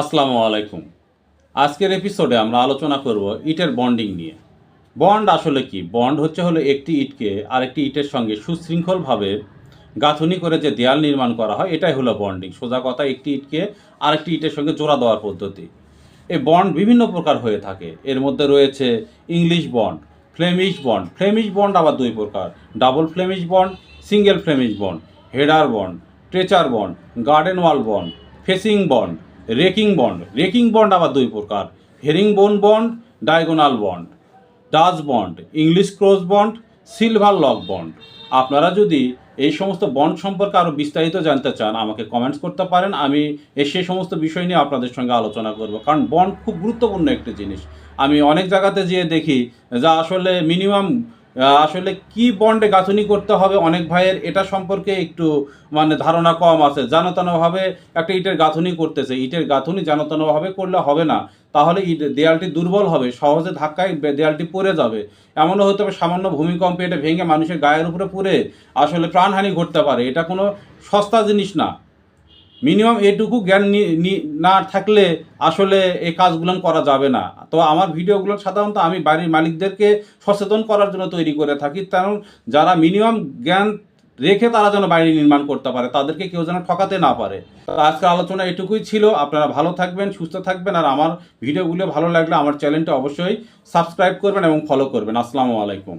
আসসালামু আলাইকুম। আজকের এপিসোডে আমরা আলোচনা করব ইটের বন্ডিং নিয়ে। বন্ড আসলে কি? বন্ড হলো একটি ইটকে আরেকটি ইটের সঙ্গে সুশৃঙ্খলভাবে গাঁথুনি করে যে দেয়াল নির্মাণ করা হয়, এটাই হলো বন্ডিং। সোজা কথা, একটি ইটকে আরেকটি ইটের সঙ্গে জোড়া দেওয়ার পদ্ধতি। এই বন্ড বিভিন্ন প্রকার হয়ে থাকে। এর মধ্যে রয়েছে English bond, Flemish bond. Flemish bond আবার দুই প্রকার: double Flemish bond, single Flemish bond, header bond, stretcher bond, garden wall bond, facing bond, raking bond. Raking bond আবার দুই প্রকার: herringbone bond, diagonal bond, Dutch bond, English cross bond, silver lock bond. আপনারা যদি এই সমস্ত bond সম্পর্কে আরও বিস্তারিত জানতে চান, আমাকে কমেন্টস করতে পারেন। আমি সেই সমস্ত বিষয় নিয়ে আপনাদের সঙ্গে আলোচনা করব, কারণ বন্ড খুব গুরুত্বপূর্ণ একটি জিনিস। আমি অনেক জায়গাতে যেয়ে দেখি যা আসলে মিনিমাম আসলে কি বন্ডে গাঁথুনি করতে হবে, অনেক ভাইয়ের এটা সম্পর্কে একটু ধারণা কম আছে। জানতানোভাবে একটা ইটের গাঁথুনি করতেছে, ইটের গাঁথুনি জানতানোভাবে করলে হবে না। তাহলে দেয়ালটি দুর্বল হবে, সহজে ধাক্কায় দেয়ালটি পড়ে যাবে। এমনও হতে পারে সামান্য ভূমিকম্পে এটা ভেঙে মানুষের গায়ের উপরে পড়ে আসলে প্রাণহানি ঘটতে পারে। এটা কোনো সস্তা জিনিস না। মিনিমাম এটুকু জ্ঞান না থাকলে আসলে এই কাজগুলো করা যাবে না। তো আমার ভিডিওগুলো সাধারণত আমি বাড়ির মালিকদেরকে সচেতন করার জন্য তৈরি করে থাকি, কারণ যারা মিনিমাম জ্ঞান রেখে তারা যেন বাড়ি নির্মাণ করতে পারে, তাদেরকে কেউ যেন ঠকাতে না পারে। আজকের আলোচনা এটুকুই ছিল। আপনারা ভালো থাকবেন, সুস্থ থাকবেন, আর আমার ভিডিওগুলো ভালো লাগলে আমার চ্যানেলটা অবশ্যই সাবস্ক্রাইব করবেন এবং ফলো করবেন। আসসালামু আলাইকুম।